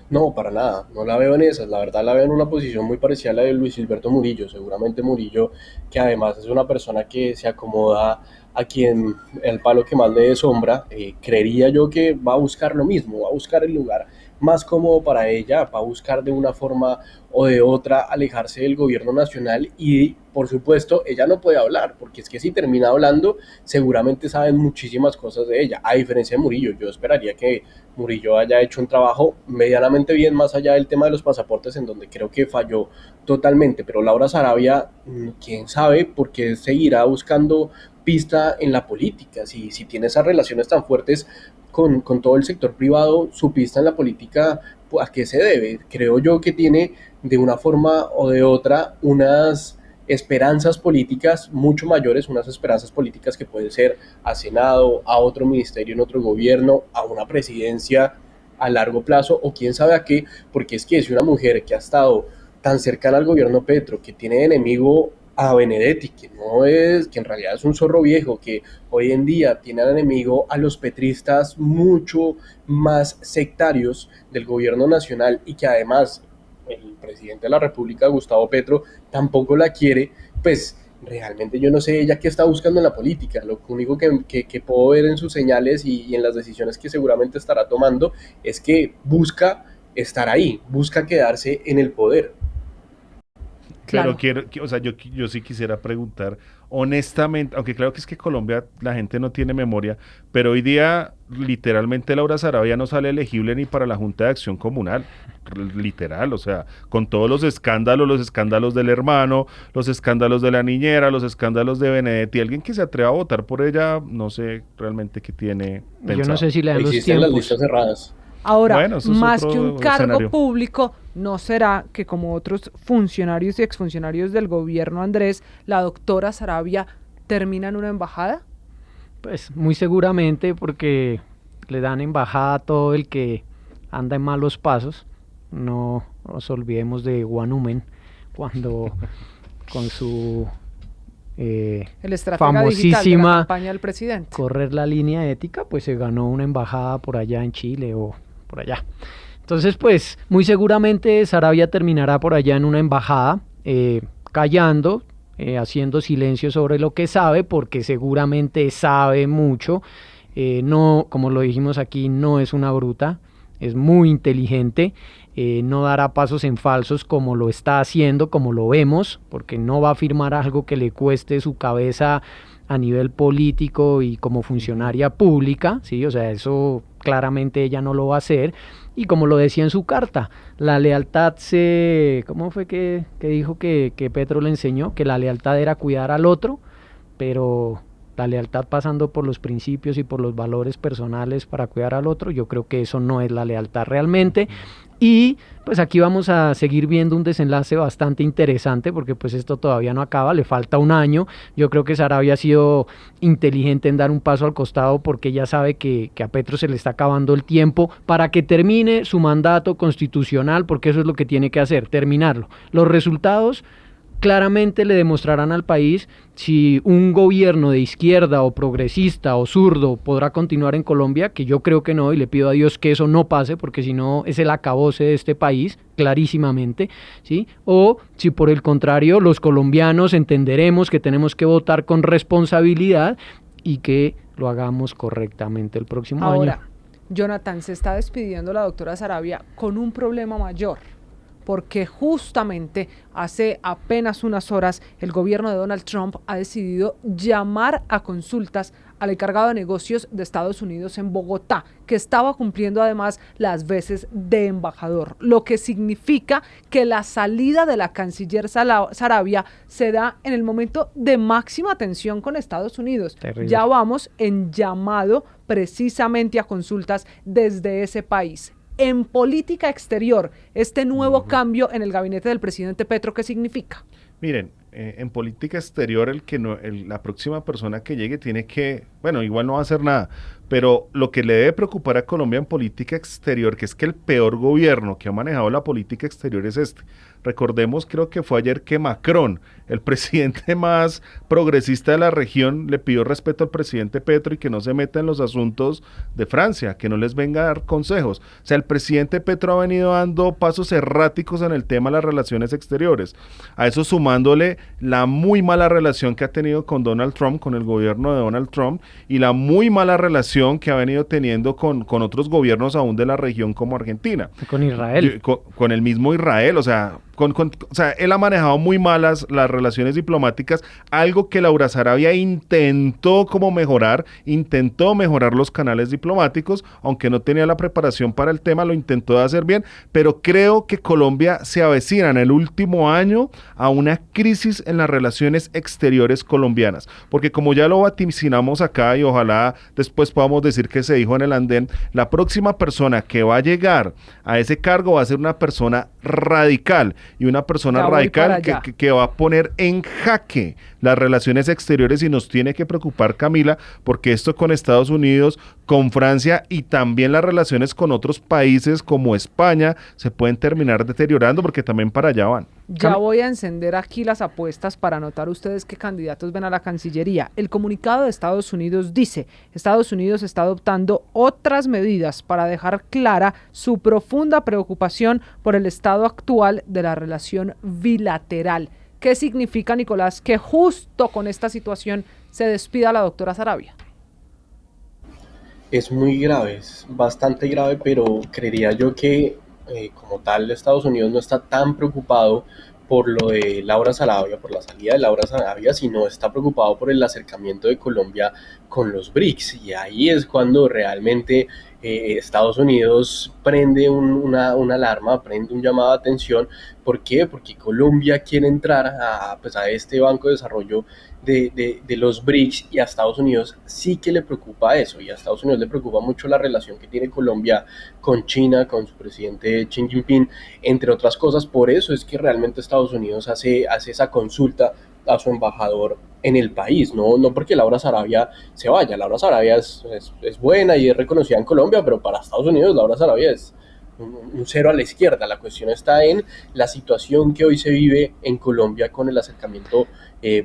No, para nada, no la veo en esas, la verdad la veo en una posición muy parecida a la de Luis Gilberto Murillo, seguramente Murillo, que además es una persona que se acomoda a quien el palo que más le dé sombra, creería yo que va a buscar lo mismo, va a buscar el lugar más cómodo para ella, va a buscar de una forma o de otra alejarse del gobierno nacional, y por supuesto ella no puede hablar, porque es que si termina hablando seguramente saben muchísimas cosas de ella, a diferencia de Murillo. Yo esperaría que Murillo haya hecho un trabajo medianamente bien, más allá del tema de los pasaportes, en donde creo que falló totalmente, pero Laura Sarabia, quién sabe, porque seguirá buscando pista en la política, si tiene esas relaciones tan fuertes con todo el sector privado, su pista en la política, ¿a qué se debe? Creo yo que tiene de una forma o de otra unas esperanzas políticas mucho mayores, unas esperanzas políticas que pueden ser a Senado, a otro ministerio en otro gobierno, a una presidencia a largo plazo, o quién sabe a qué, porque es que es una mujer que ha estado tan cercana al gobierno Petro, que tiene de enemigo a Benedetti, que en realidad es un zorro viejo, que hoy en día tiene al enemigo a los petristas mucho más sectarios del gobierno nacional, y que además el presidente de la República, Gustavo Petro, tampoco la quiere. Pues realmente yo no sé ella qué está buscando en la política. Lo único que puedo ver en sus señales y en las decisiones que seguramente estará tomando es que busca estar ahí, busca quedarse en el poder. Pero Claro. o sea, yo sí quisiera preguntar honestamente, aunque claro que es que Colombia la gente no tiene memoria, pero hoy día literalmente Laura Sarabia no sale elegible ni para la Junta de Acción Comunal, literal, o sea, con todos los escándalos del hermano, los escándalos de la niñera, los escándalos de Benedetti, alguien que se atreva a votar por ella, no sé realmente qué tiene pensado. Yo no sé si le dan los Existen las tiempos. listas cerradas. Ahora, Bueno, eso es más otro que un cargo escenario. público, ¿no será que como otros funcionarios y exfuncionarios del gobierno, Andrés, la doctora Sarabia termina en una embajada? Pues muy seguramente, porque le dan embajada a todo el que anda en malos pasos. No nos olvidemos de Guanumen, cuando con su El estratega digital de la famosísima campaña del presidente. correr la línea ética, pues se ganó una embajada por allá en Chile o por allá. Entonces, pues muy seguramente Sarabia terminará por allá en una embajada, callando, haciendo silencio sobre lo que sabe, porque seguramente sabe mucho. No, como lo dijimos aquí, no es una bruta, es muy inteligente. No dará pasos en falsos como lo está haciendo, como lo vemos, porque no va a firmar algo que le cueste su cabeza a nivel político y como funcionaria pública, ¿sí? O sea, eso claramente ella no lo va a hacer. Y como lo decía en su carta, la lealtad ¿cómo fue que dijo que Petro le enseñó? Que la lealtad era cuidar al otro, pero La lealtad pasando por los principios y por los valores personales para cuidar al otro, yo creo que eso no es la lealtad realmente. Y pues aquí vamos a seguir viendo un desenlace bastante interesante porque pues esto todavía no acaba, le falta un año. Yo creo que Sarabia ha sido inteligente en dar un paso al costado porque ya sabe que a Petro se le está acabando el tiempo para que termine su mandato constitucional, porque eso es lo que tiene que hacer, terminarlo. Los resultados claramente le demostrarán al país si un gobierno de izquierda o progresista o zurdo podrá continuar en Colombia, que yo creo que no, y le pido a Dios que eso no pase, porque si no es el acabose de este país, clarísimamente, ¿sí? O si por el contrario los colombianos entenderemos que tenemos que votar con responsabilidad y que lo hagamos correctamente el próximo año. Ahora, Jonathan, se está despidiendo la doctora Sarabia con un problema mayor, porque justamente hace apenas unas horas el gobierno de Donald Trump ha decidido llamar a consultas al encargado de negocios de Estados Unidos en Bogotá, que estaba cumpliendo además las veces de embajador, lo que significa que la salida de la canciller Sarabia se da en el momento de máxima tensión con Estados Unidos. Terrible. Ya vamos en llamado precisamente a consultas desde ese país. En política exterior, este nuevo cambio en el gabinete del presidente Petro, ¿qué significa? Miren, en política exterior la próxima persona que llegue tiene que, bueno, igual no va a hacer nada, pero lo que le debe preocupar a Colombia en política exterior, que es que el peor gobierno que ha manejado la política exterior es este. Recordemos, creo que fue ayer que Macron, el presidente más progresista de la región, le pidió respeto al presidente Petro y que no se meta en los asuntos de Francia, que no les venga a dar consejos. O sea, el presidente Petro ha venido dando pasos erráticos en el tema de las relaciones exteriores. A eso sumándole la muy mala relación que ha tenido con Donald Trump, con el gobierno de Donald Trump, y la muy mala relación que ha venido teniendo con otros gobiernos aún de la región como Argentina. Con Israel. Con el mismo Israel, o sea, él ha manejado muy malas las relaciones diplomáticas, algo que Laura Sarabia intentó mejorar los canales diplomáticos, aunque no tenía la preparación para el tema, lo intentó hacer bien, pero creo que Colombia se avecina en el último año a una crisis en las relaciones exteriores colombianas, porque como ya lo vaticinamos acá y ojalá después podamos decir que se dijo en el andén, la próxima persona que va a llegar a ese cargo va a ser una persona radical, y una persona radical que va a poner en jaque las relaciones exteriores y nos tiene que preocupar, Camila, porque esto con Estados Unidos, con Francia y también las relaciones con otros países como España se pueden terminar deteriorando porque también para allá van. Ya voy a encender aquí las apuestas para anotar ustedes qué candidatos ven a la Cancillería. El comunicado de Estados Unidos dice: Estados Unidos está adoptando otras medidas para dejar clara su profunda preocupación por el estado actual de la relación bilateral. ¿Qué significa, Nicolás, que justo con esta situación se despida la doctora Sarabia? Es muy grave, es bastante grave, pero creería yo que como tal Estados Unidos no está tan preocupado por lo de Laura Sarabia, por la salida de Laura Sarabia, sino está preocupado por el acercamiento de Colombia con los BRICS, y ahí es cuando realmente Estados Unidos prende una alarma, prende un llamado de atención. ¿Por qué? Porque Colombia quiere entrar a este Banco de Desarrollo de los BRICS, y a Estados Unidos sí que le preocupa eso, y a Estados Unidos le preocupa mucho la relación que tiene Colombia con China, con su presidente Xi Jinping, entre otras cosas. Por eso es que realmente Estados Unidos hace esa consulta a su embajador en el país, no porque Laura Sarabia se vaya. Laura Sarabia es buena y es reconocida en Colombia, pero para Estados Unidos Laura Sarabia es un cero a la izquierda. La cuestión está en la situación que hoy se vive en Colombia con el acercamiento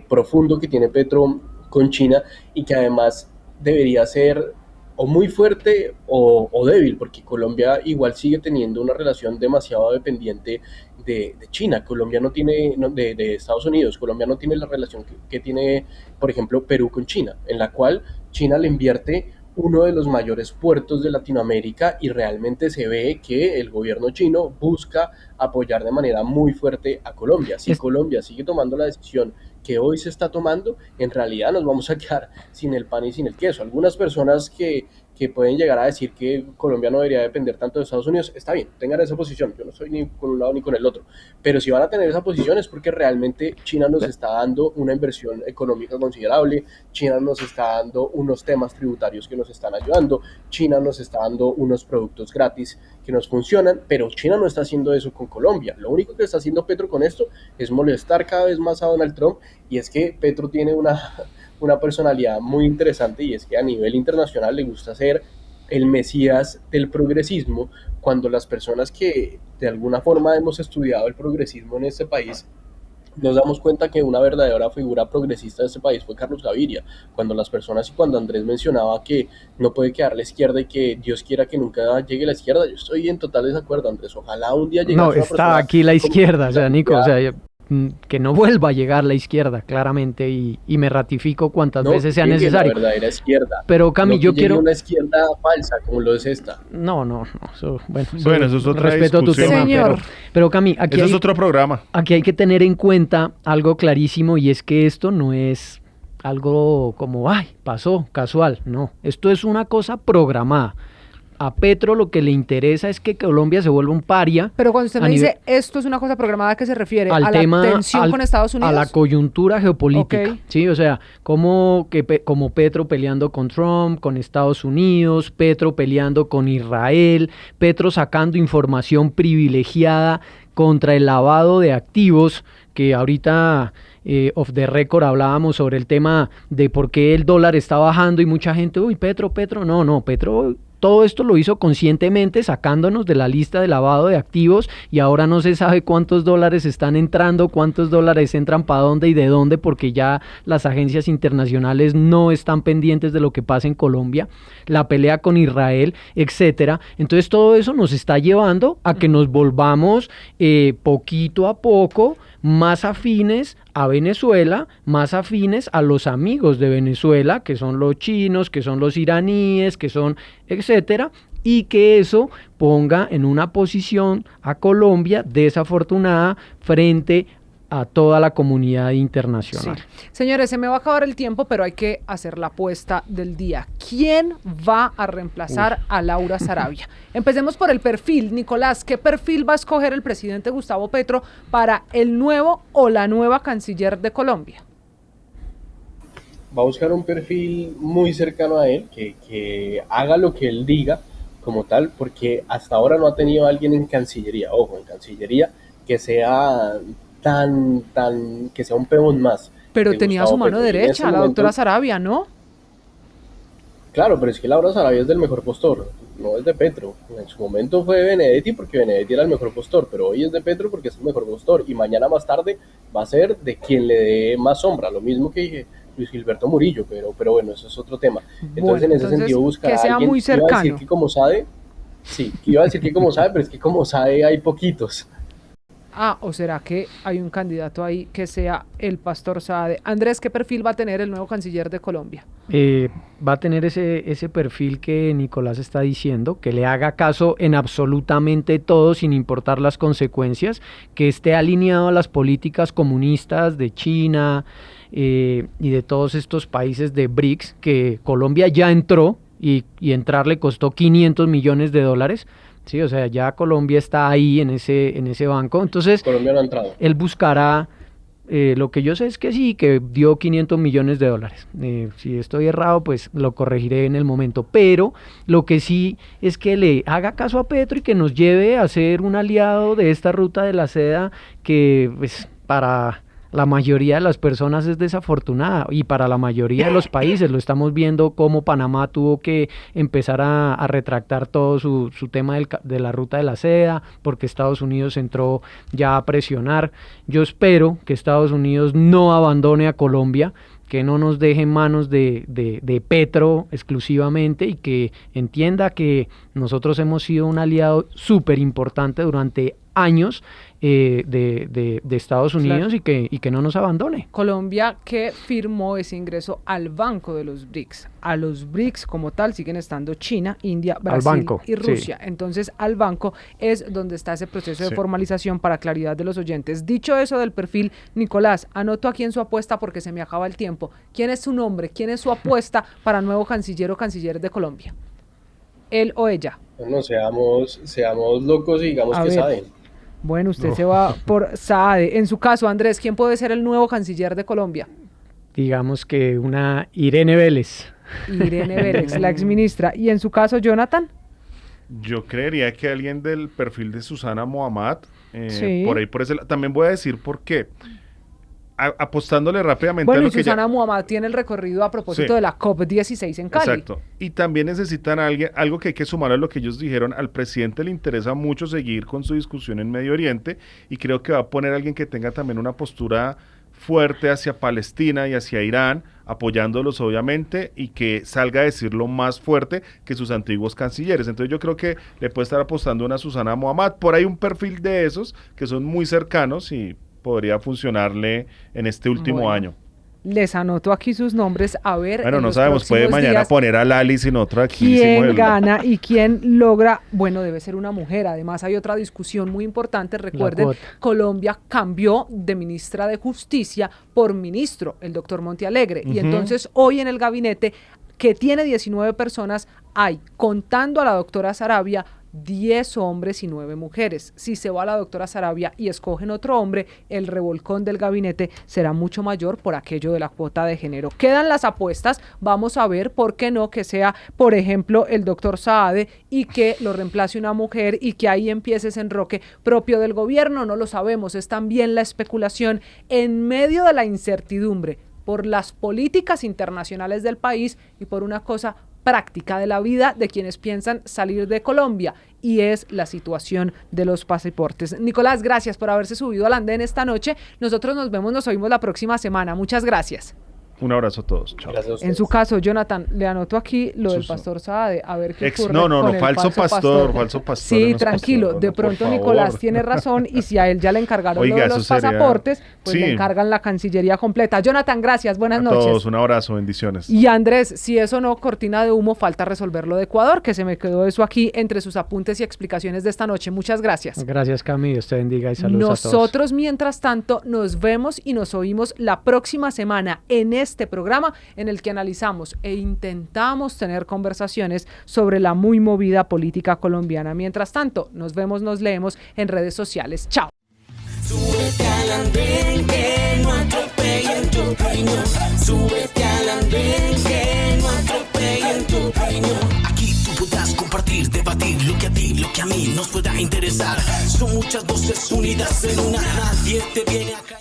profundo que tiene Petro con China, y que además debería ser o muy fuerte o débil, porque Colombia igual sigue teniendo una relación demasiado dependiente de China. Colombia no tiene, de Estados Unidos, Colombia no tiene la relación que tiene, por ejemplo, Perú con China, en la cual China le invierte uno de los mayores puertos de Latinoamérica, y realmente se ve que el gobierno chino busca apoyar de manera muy fuerte a Colombia. Si Colombia sigue tomando la decisión que hoy se está tomando, en realidad nos vamos a quedar sin el pan y sin el queso. Algunas personas que que pueden llegar a decir que Colombia no debería depender tanto de Estados Unidos, está bien, tengan esa posición, yo no soy ni con un lado ni con el otro, pero si van a tener esa posición es porque realmente China nos está dando una inversión económica considerable, China nos está dando unos temas tributarios que nos están ayudando, China nos está dando unos productos gratis que nos funcionan, pero China no está haciendo eso con Colombia. Lo único que está haciendo Petro con esto es molestar cada vez más a Donald Trump, y es que Petro tiene una personalidad muy interesante, y es que a nivel internacional le gusta ser el mesías del progresismo, cuando las personas que de alguna forma hemos estudiado el progresismo en este país nos damos cuenta que una verdadera figura progresista de este país fue Carlos Gaviria, cuando las personas y cuando Andrés mencionaba que no puede quedar la izquierda y que Dios quiera que nunca llegue la izquierda, yo estoy en total desacuerdo, Andrés, ojalá un día llegue No, una está persona aquí la izquierda, o sea, Nico, o ya, sea, que no vuelva a llegar la izquierda, claramente, y me ratifico cuantas no veces sea llegue necesario. la verdadera izquierda, Pero Cami, no que yo llegue quiero... una izquierda falsa como lo es esta. No, eso, bueno, Bueno, eso es otra respeto tu discusión. tema, Señor. pero Cami, aquí Eso hay, es otro programa. aquí hay que tener en cuenta algo clarísimo, y es que esto no es algo como, ay, pasó, casual, no, esto es una cosa programada. A Petro lo que le interesa es que Colombia se vuelva un paria. Pero cuando usted a me nivel- dice esto es una cosa programada, ¿a qué se refiere? al ¿A tema, la tensión con Estados Unidos? a la coyuntura geopolítica, Ok. sí, o sea, como Petro peleando con Trump, con Estados Unidos, Petro peleando con Israel, Petro sacando información privilegiada contra el lavado de activos, que ahorita off the record hablábamos sobre el tema de por qué el dólar está bajando y mucha gente, uy, Petro, no, Petro... Todo esto lo hizo conscientemente, sacándonos de la lista de lavado de activos, y ahora no se sabe cuántos dólares están entrando, cuántos dólares entran para dónde y de dónde, porque ya las agencias internacionales no están pendientes de lo que pasa en Colombia, la pelea con Israel, etcétera. Entonces todo eso nos está llevando a que nos volvamos poquito a poco más afines a Venezuela, más afines a los amigos de Venezuela, que son los chinos, que son los iraníes, que son etcétera, y que eso ponga en una posición a Colombia desafortunada frente a toda la comunidad internacional. Sí. Señores, se me va a acabar el tiempo, pero hay que hacer la apuesta del día. ¿Quién va a reemplazar a Laura Sarabia? Empecemos por el perfil. Nicolás, ¿qué perfil va a escoger el presidente Gustavo Petro para el nuevo o la nueva canciller de Colombia? Va a buscar un perfil muy cercano a él, que haga lo que él diga como tal, porque hasta ahora no ha tenido a alguien en Cancillería, ojo, en Cancillería, que sea que sea un peón más. Pero de tenía Gustavo su mano Petro. Y en derecha, este la momento, doctora Sarabia, ¿no? claro, pero es que Laura Sarabia es del mejor postor, no es de Petro. En su momento fue Benedetti porque Benedetti era el mejor postor, pero hoy es de Petro porque es el mejor postor, y mañana más tarde va a ser de quien le dé más sombra, lo mismo que Luis Gilberto Murillo, pero bueno, eso es otro tema. Entonces, Bueno, en ese entonces, sentido, buscar que a sea alguien, muy iba a decir cercano. que como sabe, sí, iba a decir que como sabe, pero es que como sabe hay poquitos. Ah, ¿o será que hay un candidato ahí que sea el Pastor Saade? Andrés, ¿qué perfil va a tener el nuevo canciller de Colombia? Va a tener ese perfil que Nicolás está diciendo, que le haga caso en absolutamente todo sin importar las consecuencias, que esté alineado a las políticas comunistas de China y de todos estos países de BRICS, que Colombia ya entró y entrar le costó $500 millones. Sí, o sea, ya Colombia está ahí en ese banco. Entonces, Colombia no ha entrado. él buscará, lo que yo sé es que sí, que dio $500 millones. Si estoy errado, pues lo corregiré en el momento. Pero lo que sí es que le haga caso a Petro y que nos lleve a ser un aliado de esta ruta de la seda que, pues, para la mayoría de las personas es desafortunada, y para la mayoría de los países lo estamos viendo, como Panamá tuvo que empezar a retractar todo su tema de la ruta de la seda porque Estados Unidos entró ya a presionar. Yo espero que Estados Unidos no abandone a Colombia, que no nos deje en manos de Petro exclusivamente, y que entienda que nosotros hemos sido un aliado súper importante durante años de Estados Unidos, claro, y que no nos abandone. Colombia, que firmó ese ingreso al Banco de los BRICS. A los BRICS como tal siguen estando China, India, Brasil y Rusia. Sí. Entonces, al banco es donde está ese proceso de formalización, para claridad de los oyentes. Dicho eso del perfil, Nicolás, anoto aquí en su apuesta porque se me acaba el tiempo. ¿Quién es su nombre? ¿Quién es su apuesta para nuevo canciller o canciller de Colombia? él o ella. No seamos locos y digamos A que ver. saben. Bueno, usted se va por Saade. En su caso, Andrés, ¿quién puede ser el nuevo canciller de Colombia? Digamos que una Irene Vélez. Irene Vélez, la exministra. ¿Y en su caso, Jonathan? Yo creería que alguien del perfil de Susana Muhammad, Sí. por ese también voy a decir por qué. Apostándole rápidamente Bueno, a y lo que Susana Muhammad tiene el recorrido a propósito Sí. de la COP16 en Cali. Exacto. Y también necesitan a alguien, algo que hay que sumar a lo que ellos dijeron. Al presidente le interesa mucho seguir con su discusión en Medio Oriente y creo que va a poner a alguien que tenga también una postura fuerte hacia Palestina y hacia Irán, apoyándolos obviamente y que salga a decirlo más fuerte que sus antiguos cancilleres. Entonces yo creo que le puede estar apostando una Susana Muhammad. Por ahí un perfil de esos que son muy cercanos y podría funcionarle en este último Bueno. año. Les anoto aquí sus nombres, a ver. Bueno, en no los sabemos, puede próximos mañana días, poner a Lali sin otro aquí. quién gana y quién logra. Bueno, debe ser una mujer. Además, hay otra discusión muy importante. Recuerden, cuota. Colombia cambió de ministra de Justicia por ministro, el doctor Montealegre. Y Ujú. entonces, hoy en el gabinete, que tiene 19 personas, hay, contando a la doctora Sarabia, 10 hombres y 9 mujeres. Si se va la doctora Sarabia y escogen otro hombre, el revolcón del gabinete será mucho mayor por aquello de la cuota de género. Quedan las apuestas, vamos a ver por qué no que sea, por ejemplo, el doctor Saade y que lo reemplace una mujer y que ahí empiece ese enroque propio del gobierno, no lo sabemos, es también la especulación en medio de la incertidumbre por las políticas internacionales del país y por una cosa práctica de la vida de quienes piensan salir de Colombia y es la situación de los pasaportes. Nicolás, gracias por haberse subido al andén esta noche. Nosotros nos oímos la próxima semana. Muchas gracias. Un abrazo a todos. Chao. Gracias a En ustedes. su caso, Jonathan, le anoto aquí lo del Suso. pastor Saade, a ver qué Ex- ocurre no, con el falso pastor. Sí, no es tranquilo, pastor, de no, por pronto favor. Nicolás tiene razón y si a él ya le encargaron Oiga, lo de eso los sería- pasaportes, pues le Sí. encargan la Cancillería completa. Jonathan, gracias, buenas A noches. todos, un abrazo, bendiciones. Y Andrés, si eso no cortina de humo, falta resolver lo de Ecuador, que se me quedó eso aquí entre sus apuntes y explicaciones de esta noche. Muchas gracias. Gracias, Cami. Dios te bendiga y saludos a todos. Nosotros, mientras tanto, nos vemos y nos oímos la próxima semana en este programa en el que analizamos e intentamos tener conversaciones sobre la muy movida política colombiana. Mientras tanto, nos vemos, nos leemos en redes sociales. Chao. Súbete al andén que no atropellen tu opinión. Súbete al andén que no atropellen tu opinión. Aquí tú podrás compartir, debatir lo que a ti, lo que a mí nos pueda interesar. Son muchas voces unidas en una. Nadie te viene a callar.